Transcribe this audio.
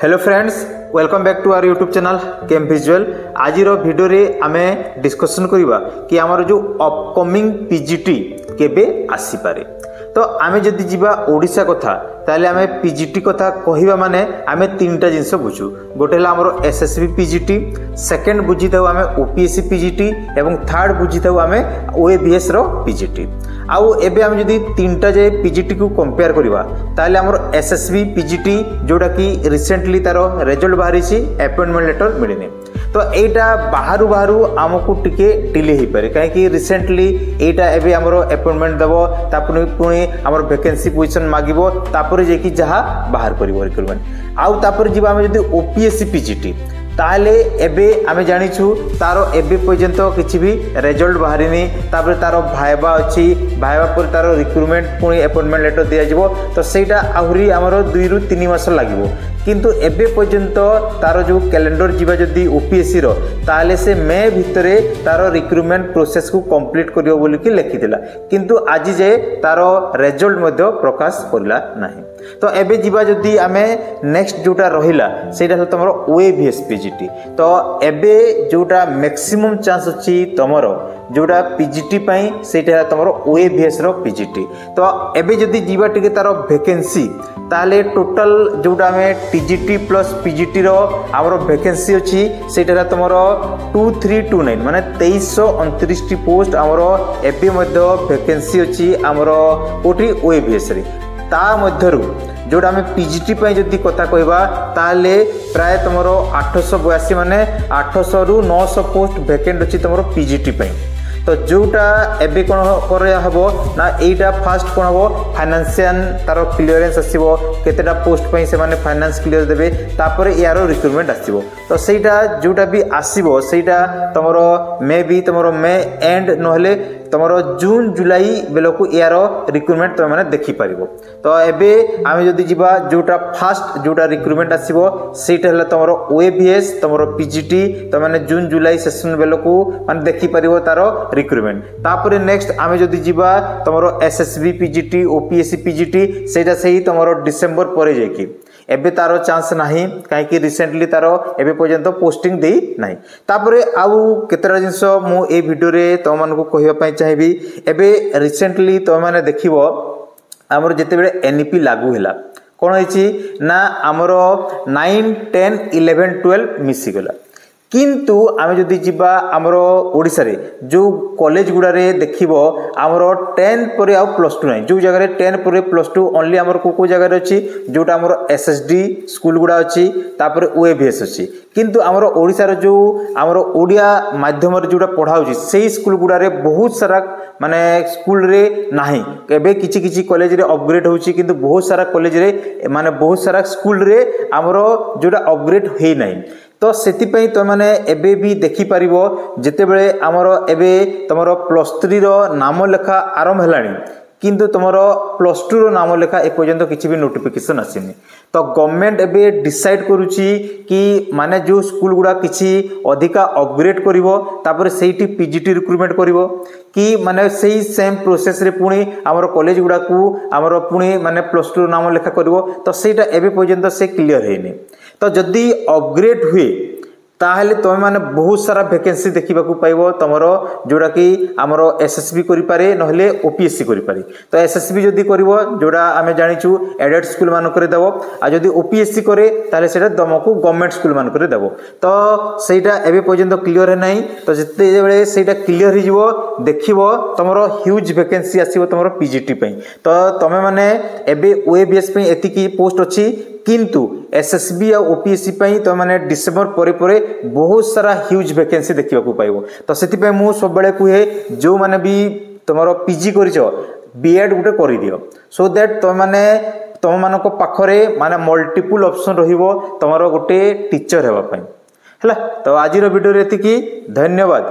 Hello friends, welcome back to our YouTube channel chem visual. आज video रे आमे discussion करिबा कि हमर जो अपकमिंग पीजीटी केबे आसी पारे। तो आमे जदि जिबा ओडिशा कथा ताले आमे पीजीटी कथा कहिबा माने आमे तीनटा जिंस बुझू। गोटे हला हमर एसएसबी पीजीटी, सेकंड बुझी थाउ आमे ओपीएससी पीजीटी एवं थर्ड बुझी थाउ आमे ओएबीएस रो पीजीटी। आउ एबे आमे जदि तीनटा जे पीजीटी को कंपेयर करिबा ताले हमर एसएसबी पीजीटी जोडा कि रिसेंटली तारो रिजल्ट बाहरी छि, अपॉइंटमेंट लेटर मिलिने। तो एटा बाहरु बाहरु हमकु टिके डिले ही पारे काहे कि रिसेंटली एटा एबे हमरो अपॉइंटमेंट दबो तापुनी पुनी हमर वैकेंसी पोजीशन मागिबो तापर जे कि जहा बाहर करिवो रिक्रूटमेंट। आउ तापर जिबा हम जदि ओपीएससी पीजीटी ताले एबे आमे जानिछु तारो एबे पर्यंत किछि भी रिजल्ट बाहरिनी। तापर तारो भाइबा अछि, भाइबा पर तारो रिक्रूटमेंट पुनी अपॉइंटमेंट लेटर दिया जिवो। तो सेटा आहुरी हमरो 2 रु 3 मास लागिवो। किंतु एबे पर्यंत तारो जो कैलेंडर जीवा जदि ओपीएससी रो ताले से मे भितरे तारो रिक्रूटमेंट प्रोसेस को कंप्लीट करियो बोली कि लिखिथिला, किंतु आज जे तारो रिजल्ट मध्ये प्रकाश करला नाही। तो एबे जीवा जदि आमे नेक्स्ट जोटा रहिला सेटा तमरो ओएबीएस पीजीटी। तो एबे जोटा मैक्सिमम चांस अछि तमरो जोटा पीजीटी पई सेटा तमरो ओएबीएस रो पीजीटी। तो एबे जदि जीवा टिके तारो वैकेंसी ताले टोटल जोटा में टीजीटी प्लस पीजीटी रो हमरो वैकेंसी अछि सेटा तमरो 2329 माने 2329 टी पोस्ट हमरो एबे मध्ये वैकेंसी अछि हमरो कोठी ओएबीएस रे। ता मध्यरु जोड़ा आम पीजीटी पई जदि कथा कहबा ताले प्राय तमरो 882 माने 800 रु 900 पोस्ट वैकेंट अछि तमरो पीजीटी पई। तो जोटा एबे कोन करे हबो ना एटा फास्ट कोन हबो फाइनेंशियल तारो क्लियरेंस आसीबो, केतेटा पोस्ट पई से माने फाइनेंस क्लियर देबे, तापर यारो रिक्रूटमेंट आसीबो। तो सेटा जोटा भी आसीबो सेटा तमरो मे बी तमरो मे एंड नहले तमरो जून जुलाई बेलको यारो रिक्रूटमेंट तो माने देखि पारिबो। तो एबे आमे जदि जिबा जोटा फास्ट जोटा रिक्रूटमेंट आसीबो सेटा हला तमरो ओएबीएस तमरो पीजीटी तो माने जून जुलाई सेशन बेलको माने देखि पारिबो तारो रिक्रूटमेंट। तापर नेक्स्ट आमे जदि जिबा तमरो एसएसबी पीजीटी ओपीएससी पीजीटी सेटा सही तमरो डिसेंबर परे जेकी एबे तारो चांस नाही काहे कि रिसेंटली तारो एबे पर्यंत पोस्टिंग देई नाही। तापर आउ केतरा जिंस मु ए वीडियो रे तो मन को कहिबा पई चाहेबी। एबे रिसेंटली तो माने देखिबो हमर जते बेले एनईपी लागू हैला कोन होईची ना हमरो 9 10 11 12 मिसी गला। किंतु आमे जदि जिबा हमरो ओडिसा रे जो कॉलेज गुडा रे देखिबो हमरो 10 परे आ प्लस 2 नै, जो जगह रे 10 परे प्लस 2 ओनली हमरो को जगह रे अछि जोटा हमरो एसएसडी स्कूल गुडा अछि तापर ओएबीएस अछि। किंतु हमरो ओडिसा रे जो हमरो ओडिया माध्यम रे जोटा पढा होछि सेही स्कूल गुडा रे बहुत सारा माने स्कूल रे नाही। केबे किछि किछि कॉलेज रे अपग्रेड होछि किंतु बहुत सारा कॉलेज रे माने बहुत सारा स्कूल रे हमरो जोटा अपग्रेड हेई नाही। तो सेति पई तो माने एबे भी देखि पारिबो जते बेले हमरो एबे तमरो प्लस 3 रो नाम लेखा आरंभ हेलानी किंतु तमरो प्लस 2 रो नाम लेखा ए पर्यंत किछि भी नोटिफिकेशन आसीनी। तो गवर्नमेंट एबे डिसाइड करूची कि माने जो स्कूल गुडा किछि अधिका अपग्रेड करिवो तापर सेठी पीजीटी रिक्रूटमेंट करिवो कि माने सेही सेम प्रोसेस रे पुणी हमरो कॉलेज गुडा को हमरो पुणी माने प्लस 2 रो नाम लेखा करिवो। तो सेटा एबे पर्यंत से क्लियर हेनी। तो जदि अपग्रेड हुए ताहले तुम माने बहुत सारा वैकेंसी देखा पाइबो तमरो जोड़ा कि हमरो एसएसबी करि पारे नहले ओपीएससी करि पारे। तो एसएसबी जदि करिवो जोड़ा आमे जानिछु एडेड स्कूल मान करे देबो आ जदि ओपीएससी करे ताले सेटा दमको गवर्नमेंट स्कूल मान करे देबो। तो सेटा एबे पर्यंत क्लियर है नाही। तो जते बेले सेटा क्लियर हि जिवो देखिबो तमरो ह्यूज वैकेंसी आसीबो तमरो पीजीटी पई। तो तमे माने एबे ओएबीएस पई एतिकी पोस्ट अछि किंतु एसएसबी आ ओपीएससी पई तो माने डिसेंबर परे परे बहुत सारा ह्यूज वैकेंसी देखिबा को पाइबो। तो सेति पई मु सब बेले कुहे जो माने भी तमरो पीजी करिचो बीएड गुटे करि दियो सो दैट तो माने तम मानको पाखरे माने मल्टीपल ऑप्शन रहिबो तमरो गुटे टीचर हेबा पई हला। तो आजिरो वीडियो रे एतिकी, धन्यवाद।